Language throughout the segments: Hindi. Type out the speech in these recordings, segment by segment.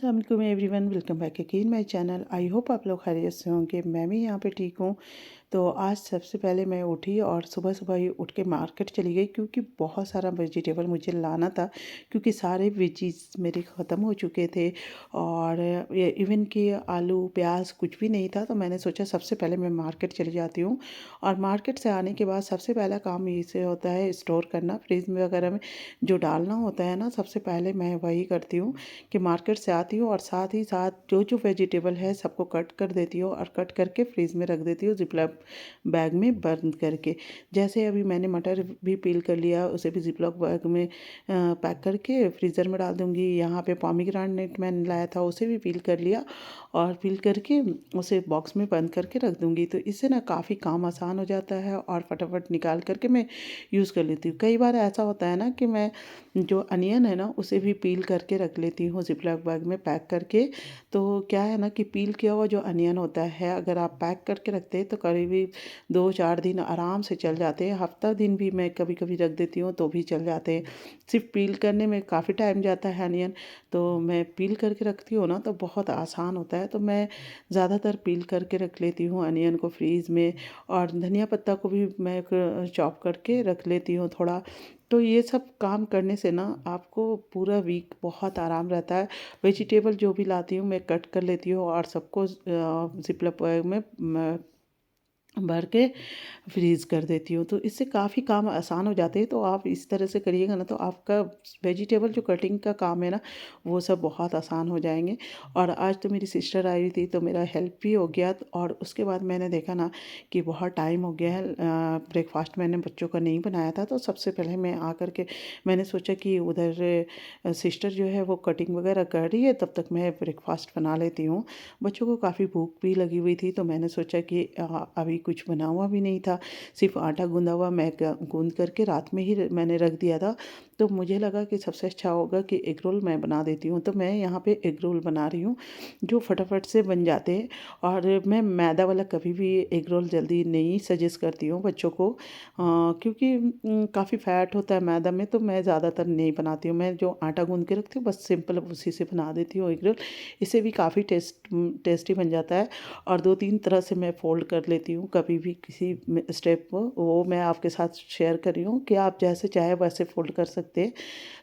अस्सलाम वालेकुम everyone, welcome back again my channel. I hope आप लोग खैरियत से होंगे। मैं भी यहाँ पे ठीक हूँ। तो आज सबसे पहले मैं उठी और सुबह सुबह ही उठ के मार्केट चली गई, क्योंकि बहुत सारा वेजिटेबल मुझे लाना था, क्योंकि सारे वेजीज मेरे ख़त्म हो चुके थे। और इवन कि आलू प्याज कुछ भी नहीं था। तो मैंने सोचा सबसे पहले मैं मार्केट चली जाती हूँ। और मार्केट से आने के बाद सबसे पहला काम इसे होता है स्टोर करना, फ्रिज में वगैरह में जो डालना होता है ना, सबसे पहले मैं वही करती हूँ कि मार्केट से आती हूँ और साथ ही साथ जो जो वेजिटेबल है सबको कट कर देती हूँ और कट करके फ्रीज़ में रख देती हूँ जिपलॉक बैग में बंद करके। जैसे अभी मैंने मटर भी पील कर लिया, उसे भी जिपलॉक बैग में पैक करके फ्रीज़र में डाल दूँगी। यहाँ पे पोमीग्रेनेट मैंने लाया था, उसे भी पील कर लिया और पील करके उसे बॉक्स में बंद करके रख दूँगी। तो इससे ना काफ़ी काम आसान हो जाता है और फटाफट निकाल करके मैं यूज़ कर लेती हूँ। कई बार ऐसा होता है ना कि मैं जो अनियन है ना उसे भी पील करके रख लेती हूँ जिपलॉक बैग में पैक करके। तो क्या है ना कि पील किया हुआ जो अनियन होता है, अगर आप पैक करके रखते हैं तो करीबी 2-4 दिन आराम से चल जाते हैं। हफ्ता दिन भी मैं कभी कभी रख देती हूँ तो भी चल जाते हैं। सिर्फ पील करने में काफ़ी टाइम जाता है अनियन, तो मैं पील करके रखती हूँ ना तो बहुत आसान होता है। तो मैं ज़्यादातर पील करके रख लेती हूँ अनियन को फ्रीज़ में। और धनिया पत्ता को भी मैं चॉप करके रख लेती हूँ थोड़ा। तो ये सब काम करने से ना आपको पूरा वीक बहुत आराम रहता है। वेजिटेबल जो भी लाती हूँ मैं कट कर लेती हूँ और सबको जिपलॉक बैग में भर के फ्रीज़ कर देती हूँ। तो इससे काफ़ी काम आसान हो जाते हैं। तो आप इस तरह से करिएगा ना तो आपका वेजिटेबल जो कटिंग का काम है ना वो सब बहुत आसान हो जाएंगे। और आज तो मेरी सिस्टर आई हुई थी तो मेरा हेल्प भी हो गया। और उसके बाद मैंने देखा ना कि बहुत टाइम हो गया है, ब्रेकफास्ट मैंने बच्चों का नहीं बनाया था। तो सबसे पहले मैं आकर के मैंने सोचा कि उधर सिस्टर जो है वो कटिंग वगैरह कर रही है, तब तक मैं ब्रेकफास्ट बना लेती हूँ। बच्चों को काफ़ी भूख भी लगी हुई थी तो मैंने सोचा कि अभी कुछ बना हुआ भी नहीं था, सिर्फ आटा गूंदा हुआ मैं गूंद करके रात में ही मैंने रख दिया था। तो मुझे लगा कि सबसे अच्छा होगा कि एग रोल मैं बना देती हूँ। तो मैं यहाँ पे एग रोल बना रही हूँ जो फटाफट से बन जाते हैं। और मैं मैदा वाला कभी भी एग रोल जल्दी नहीं सजेस्ट करती हूँ बच्चों को, क्योंकि काफ़ी फैट होता है मैदा में। तो मैं ज़्यादातर नहीं बनाती हूँ, मैं जो आटा गूंद के रखती हूँ बस सिंपल उसी से बना देती हूँ एग रोल। इससे भी काफ़ी टेस्टी बन जाता है। और 2-3 तरह से मैं फ़ोल्ड कर लेती हूँ कभी भी किसी स्टेप को, वो मैं आपके साथ शेयर कर रही हूँ कि आप जैसे चाहे वैसे फ़ोल्ड कर सकते हैं।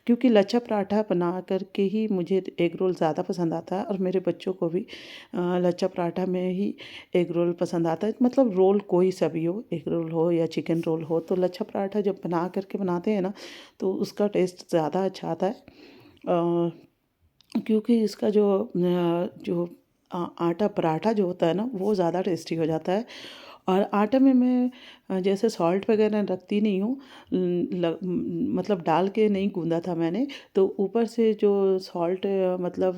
क्योंकि लच्छा पराठा बना कर के ही मुझे एग रोल ज़्यादा पसंद आता है और मेरे बच्चों को भी लच्छा पराठा में ही एग रोल पसंद आता है। मतलब रोल कोई सा भी हो, एग रोल हो या चिकन रोल हो, तो लच्छा पराठा जब बना करके बनाते हैं ना तो उसका टेस्ट ज़्यादा अच्छा आता है। क्योंकि इसका जो आटा पराठा जो होता है ना वो ज़्यादा टेस्टी हो जाता है। और आटे में मैं जैसे सॉल्ट वगैरह रखती नहीं हूँ, मतलब डाल के नहीं गूंदा था मैंने। तो ऊपर से जो सॉल्ट मतलब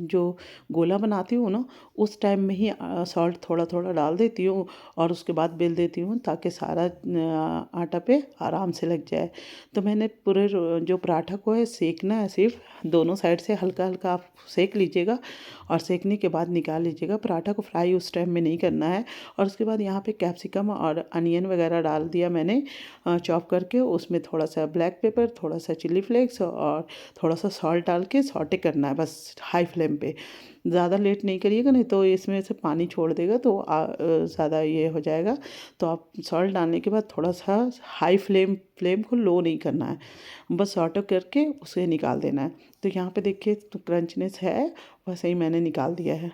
जो गोला बनाती हूँ ना उस टाइम में ही सॉल्ट थोड़ा थोड़ा डाल देती हूँ और उसके बाद बेल देती हूँ ताकि सारा आटा पे आराम से लग जाए। तो मैंने पूरे जो पराठा को है सेकना है, सिर्फ दोनों साइड से हल्का हल्का आप सेक लीजिएगा और सेकने के बाद निकाल लीजिएगा। पराठा को फ्राई उस टाइम में नहीं करना है। और उसके बाद यहाँ पे कैप्सिकम और अनियन वगैरह डाल दिया मैंने चॉप करके। उसमें थोड़ा सा ब्लैक पेपर, थोड़ा सा चिली फ्लेक्स और थोड़ा सा सॉल्ट डाल के सॉटे करना है बस हाई फ्लेम पे। ज़्यादा लेट नहीं करिएगा नहीं तो इसमें से पानी छोड़ देगा तो ज़्यादा ये हो जाएगा। तो आप सॉल्ट डालने के बाद थोड़ा सा हाई फ्लेम को लो नहीं करना है, बस सॉटे करके उसे निकाल देना है। तो यहाँ पे देखिए तो क्रंचनेस है, वैसे ही मैंने निकाल दिया है।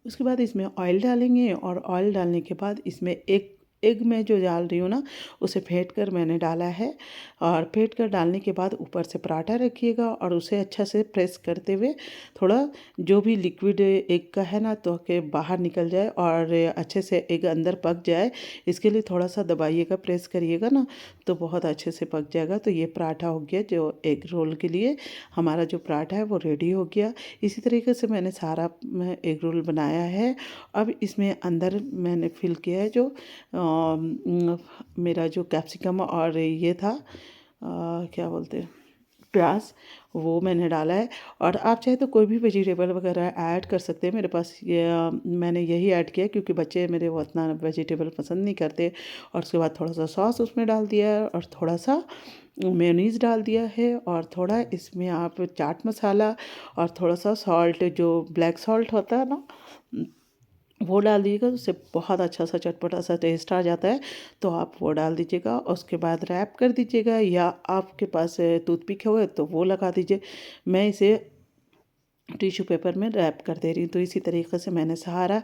उसके बाद इसमें ऑयल डालेंगे और ऑयल डालने के बाद इसमें एक एग में जो डाल रही हूँ ना उसे फेंट कर मैंने डाला है। और फेंट कर डालने के बाद ऊपर से पराठा रखिएगा और उसे अच्छा से प्रेस करते हुए थोड़ा जो भी लिक्विड एग का है ना तो कि बाहर निकल जाए और अच्छे से एग अंदर पक जाए, इसके लिए थोड़ा सा दबाइएगा, प्रेस करिएगा ना तो बहुत अच्छे से पक जाएगा। तो ये पराठा हो गया जो एग रोल के लिए, हमारा जो पराठा है वो रेडी हो गया। इसी तरीके से मैंने सारा एग रोल बनाया है। अब इसमें अंदर मैंने फिल किया है जो मेरा जो कैप्सिकम और ये था क्या बोलते हैं प्याज वो मैंने डाला है। और आप चाहे तो कोई भी वेजिटेबल वगैरह ऐड कर सकते हैं। मेरे पास ये मैंने यही ऐड किया क्योंकि बच्चे मेरे वो उतना वेजिटेबल पसंद नहीं करते। और उसके बाद थोड़ा सा सॉस उसमें डाल दिया है और थोड़ा सा मेयोनीज़ डाल दिया है और थोड़ा इसमें आप चाट मसाला और थोड़ा सा सॉल्ट, जो ब्लैक सॉल्ट होता है ना, वो डाल दीजिएगा। उससे बहुत अच्छा सा चटपटा सा टेस्ट आ जाता है। तो आप वो डाल दीजिएगा और उसके बाद रैप कर दीजिएगा, या आपके पास टूथपिक हो तो वो लगा दीजिए। मैं इसे टिश्यू पेपर में रैप कर दे रही हूँ। तो इसी तरीके से मैंने सारा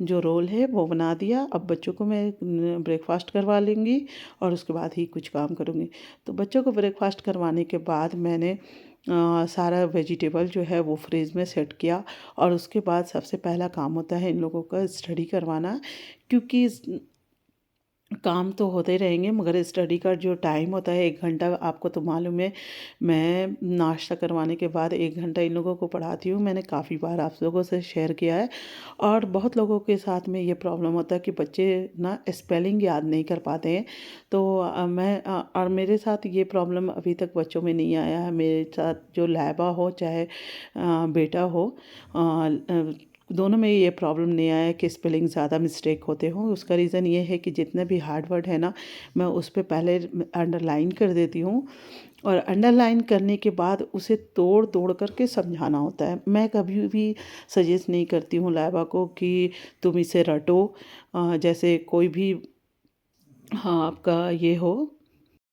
जो रोल है वो बना दिया। अब बच्चों को मैं ब्रेकफास्ट करवा लूँगी और उसके बाद ही कुछ काम करूँगी। तो बच्चों को ब्रेकफास्ट करवाने के बाद मैंने सारा वेजिटेबल जो है वो फ्रिज में सेट किया। और उसके बाद सबसे पहला काम होता है इन लोगों का स्टडी करवाना, क्योंकि काम तो होते रहेंगे मगर स्टडी का जो टाइम होता है 1 घंटा, आपको तो मालूम है। मैं नाश्ता करवाने के बाद 1 घंटा इन लोगों को पढ़ाती हूँ। मैंने काफ़ी बार आप लोगों से शेयर किया है। और बहुत लोगों के साथ में ये प्रॉब्लम होता है कि बच्चे ना स्पेलिंग याद नहीं कर पाते हैं। तो और मेरे साथ ये प्रॉब्लम अभी तक बच्चों में नहीं आया है। मेरे साथ जो लैबा हो चाहे बेटा हो, दोनों में ये प्रॉब्लम नहीं आया कि स्पेलिंग ज़्यादा मिस्टेक होते हों। उसका रीज़न ये है कि जितने भी हार्ड वर्ड है ना, मैं उस पे पहले अंडरलाइन कर देती हूँ। और अंडरलाइन करने के बाद उसे तोड़ तोड़ करके समझाना होता है। मैं कभी भी सजेस्ट नहीं करती हूँ लाइबा को कि तुम इसे रटो। जैसे कोई भी, हाँ, आपका ये हो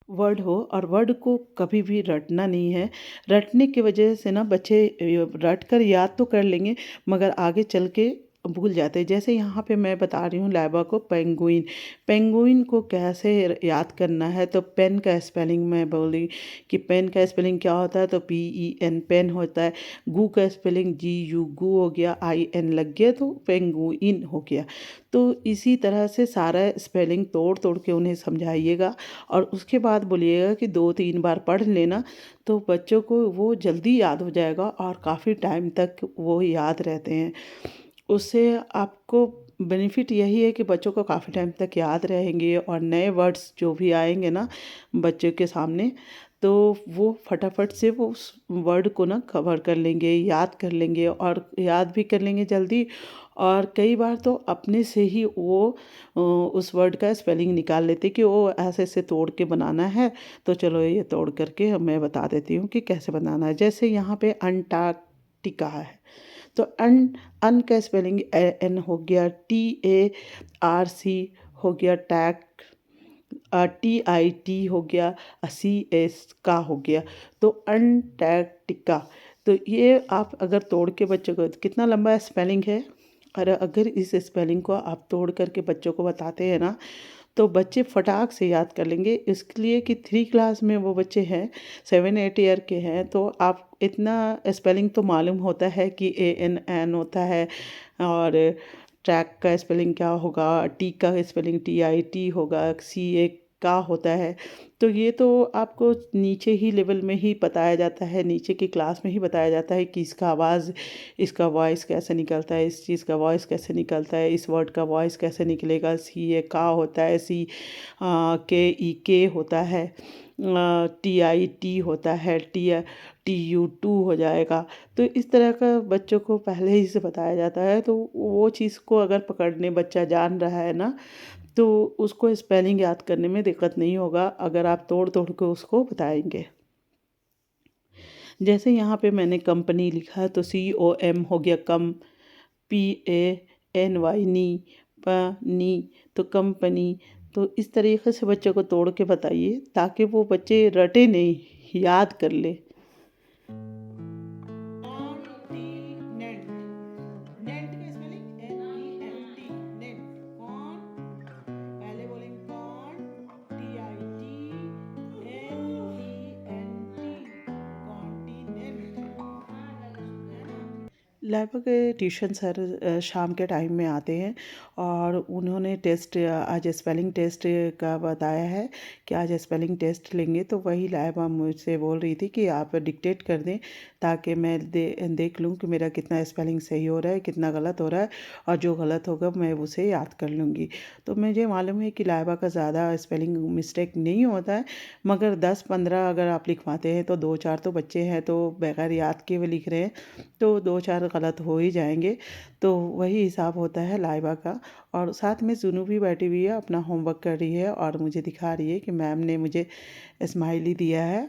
वर्ड हो, और वर्ड को कभी भी रटना नहीं है। रटने की वजह से ना बच्चे रट कर याद तो कर लेंगे मगर आगे चल के भूल जाते हैं। जैसे यहाँ पे मैं बता रही हूँ लाइबा को पेंगुइन, पेंगुइन को कैसे याद करना है। तो पेन का स्पेलिंग मैं बोली कि पेन का स्पेलिंग क्या होता है, तो PEN पेन होता है। गू का स्पेलिंग GU गू हो गया, IN लग गया तो पेंगुइन हो गया। तो इसी तरह से सारा स्पेलिंग तोड़ तोड़ के उन्हें समझाइएगा और उसके बाद बोलिएगा कि 2-3 बार पढ़ लेना। तो बच्चों को वो जल्दी याद हो जाएगा और काफ़ी टाइम तक वो याद रहते हैं। उससे आपको बेनिफिट यही है कि बच्चों को काफ़ी टाइम तक याद रहेंगे और नए वर्ड्स जो भी आएंगे ना बच्चे के सामने, तो वो फटाफट से वो उस वर्ड को ना कवर कर लेंगे, याद कर लेंगे और याद भी कर लेंगे जल्दी। और कई बार तो अपने से ही वो उस वर्ड का स्पेलिंग निकाल लेते कि वो ऐसे ऐसे तोड़ के बनाना है। तो चलो ये तोड़ करके मैं बता देती हूँ कि कैसे बनाना है। जैसे यहाँ पे अंटार्कटिका है, तो अन का स्पेलिंग N हो गया, TARC हो गया, TIT हो गया, CS का हो गया। तो अंटार्कटिका। तो ये आप अगर तोड़ के बच्चों को, कितना लंबा स्पेलिंग है, और अगर इस स्पेलिंग को आप तोड़ करके बच्चों को बताते हैं ना, तो बच्चे फटाक से याद कर लेंगे। इसके लिए कि 3 क्लास में वो बच्चे हैं, 7-8 ईयर के हैं, तो आप इतना स्पेलिंग तो मालूम होता है कि ANN होता है। और ट्रैक का स्पेलिंग क्या होगा, टी का स्पेलिंग TIT होगा, CA का होता है। तो ये तो आपको नीचे ही लेवल में ही बताया जाता है, नीचे की क्लास में ही बताया जाता है कि इसका आवाज़, इसका वॉइस कैसे निकलता है, इस चीज़ का वॉइस कैसे निकलता है, इस वर्ड का वॉइस कैसे निकलेगा। CA का होता है, CKE होता है, TIT होता है, TU2 हो जाएगा। तो इस तरह का बच्चों को पहले ही से बताया जाता है। तो वो चीज़ को अगर पकड़ने बच्चा जान रहा है ना, तो उसको स्पेलिंग याद करने में दिक्कत नहीं होगा अगर आप तोड़ तोड़ के उसको बताएंगे। जैसे यहाँ पे मैंने कंपनी लिखा है, तो COM हो गया कम, PANY नी, तो कंपनी। तो इस तरीके से बच्चों को तोड़ के बताइए ताकि वो बच्चे रटे नहीं, याद कर ले। कॉन्टिनेंट, नेंट का स्पेलिंग NENT, नेंट। कौन, पहले बोलेंगे कॉन, TITNENT, कॉन्टिनेंट, है ना। लाइबा के ट्यूशन सर शाम के टाइम में आते हैं और उन्होंने टेस्ट आज स्पेलिंग टेस्ट का बताया है कि आज स्पेलिंग टेस्ट लेंगे। तो वही लाइबा मुझसे बोल रही थी कि आप डिक्टेट कर दें ताकि मैं देख लूँ कि मेरा कितना स्पेलिंग सही हो रहा है, कितना गलत हो रहा है, और जो गलत होगा मैं उसे याद कर लूँगी। तो मुझे मालूम है कि लाइबा का ज़्यादा स्पेलिंग मिस्टेक नहीं होता है, मगर 10-15 अगर आप लिखवाते हैं तो 2-4 तो बच्चे हैं तो बगैर याद के वो लिख रहे हैं, तो 2-4 गलत हो ही जाएंगे। तो वही हिसाब होता है लाइबा का। और साथ में जुनू भी बैठी हुई है, अपना होमवर्क कर रही है और मुझे दिखा रही है कि मैम ने मुझे स्माइली दिया है।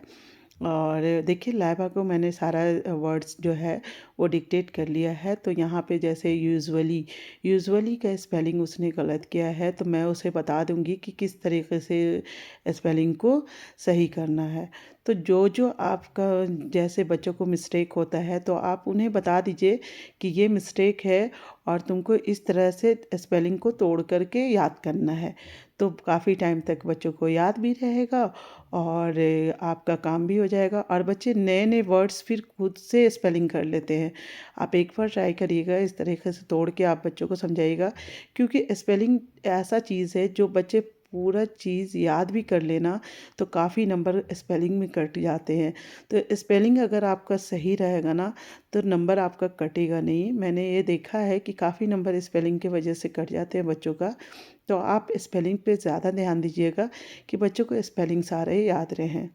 और देखिए लाइबा को मैंने सारा वर्ड्स जो है वो डिक्टेट कर लिया है। तो यहाँ पे जैसे यूजुअली का स्पेलिंग उसने गलत किया है, तो मैं उसे बता दूँगी कि किस तरीके से स्पेलिंग को सही करना है। तो जो जो आपका जैसे बच्चों को मिस्टेक होता है तो आप उन्हें बता दीजिए कि ये मिस्टेक है और तुमको इस तरह से स्पेलिंग को तोड़ करके याद करना है। तो काफ़ी टाइम तक बच्चों को याद भी रहेगा और आपका काम भी हो जाएगा, और बच्चे नए नए वर्ड्स फिर खुद से स्पेलिंग कर लेते हैं। आप एक बार ट्राई करिएगा, इस तरीके से तोड़ के आप बच्चों को समझाइएगा, क्योंकि स्पेलिंग ऐसा चीज़ है जो बच्चे पूरा चीज़ याद भी कर लेना तो काफ़ी नंबर स्पेलिंग में कट जाते हैं। तो स्पेलिंग अगर आपका सही रहेगा ना तो नंबर आपका कटेगा नहीं। मैंने ये देखा है कि काफ़ी नंबर स्पेलिंग की वजह से कट जाते हैं बच्चों का। तो आप स्पेलिंग पे ज़्यादा ध्यान दीजिएगा कि बच्चों को स्पेलिंग सारे याद रहें।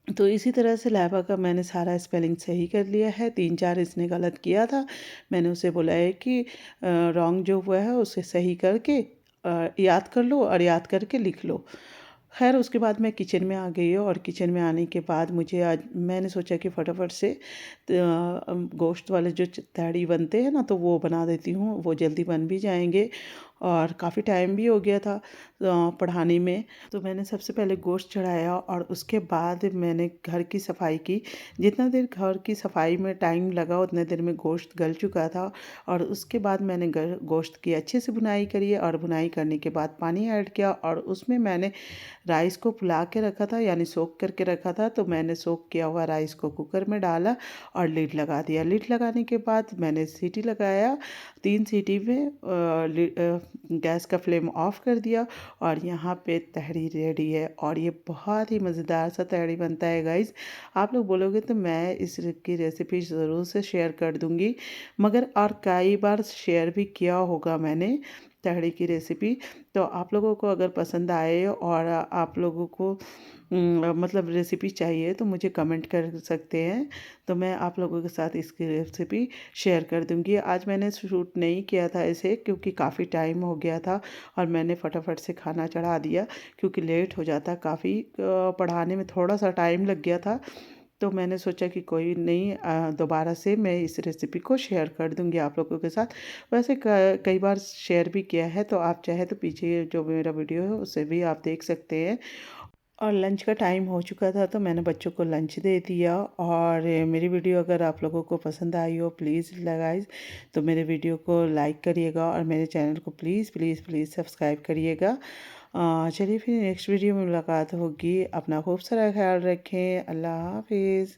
तो इसी तरह से लाइबा का मैंने सारा स्पेलिंग सही कर लिया है। 3-4 इसने गलत किया था। मैंने उसे बोला है कि रॉन्ग जो हुआ है उसे सही करके याद कर लो और याद करके लिख लो। ख़ैर उसके बाद मैं किचन में आ गई और किचन में आने के बाद मुझे आज मैंने सोचा कि फटाफट से गोश्त वाले जो तहड़ी बनते हैं ना तो वो बना देती हूँ, वो जल्दी बन भी जाएंगे और काफ़ी टाइम भी हो गया था पढ़ाने में। तो मैंने सबसे पहले गोश्त चढ़ाया और उसके बाद मैंने घर की सफाई की। जितना देर घर की सफाई में टाइम लगा उतने देर में गोश्त गल चुका था, और उसके बाद मैंने गोश्त की अच्छे से भुनाई करी और भुनाई करने के बाद पानी ऐड किया और उसमें मैंने राइस को फुला के रखा था, यानी सोख करके रखा था। तो मैंने सोख किया हुआ राइस को कुकर में डाला और लिड लगा दिया। लिड लगाने के बाद मैंने सीटी लगाया। 3 सीटी में गैस का फ्लेम ऑफ कर दिया और यहाँ पे तहरी रेडी है और ये बहुत ही मज़ेदार सा तहरी बनता है गाइस। आप लोग बोलोगे तो मैं इसकी रेसिपी ज़रूर से शेयर कर दूँगी, मगर और कई बार शेयर भी किया होगा मैंने तहरी की रेसिपी। तो आप लोगों को अगर पसंद आए और आप लोगों को मतलब रेसिपी चाहिए तो मुझे कमेंट कर सकते हैं, तो मैं आप लोगों के साथ इसकी रेसिपी शेयर कर दूंगी। आज मैंने शूट नहीं किया था इसे क्योंकि काफ़ी टाइम हो गया था और मैंने फटाफट से खाना चढ़ा दिया क्योंकि लेट हो जाता काफ़ी, पढ़ाने में थोड़ा सा टाइम लग गया था। तो मैंने सोचा कि कोई नहीं, दोबारा से मैं इस रेसिपी को शेयर कर दूंगी आप लोगों के साथ। वैसे कई बार शेयर भी किया है, तो आप चाहे तो पीछे जो मेरा वीडियो है उसे भी आप देख सकते हैं। और लंच का टाइम हो चुका था तो मैंने बच्चों को लंच दे दिया। और मेरी वीडियो अगर आप लोगों को पसंद आई हो प्लीज़ गाइस तो मेरे वीडियो को लाइक करिएगा और मेरे चैनल को प्लीज़ प्लीज़ प्लीज़ सब्सक्राइब करिएगा। चलिए फिर नेक्स्ट वीडियो में मुलाकात होगी। अपना खूब सारा ख्याल रखें। अल्लाह हाफिज़।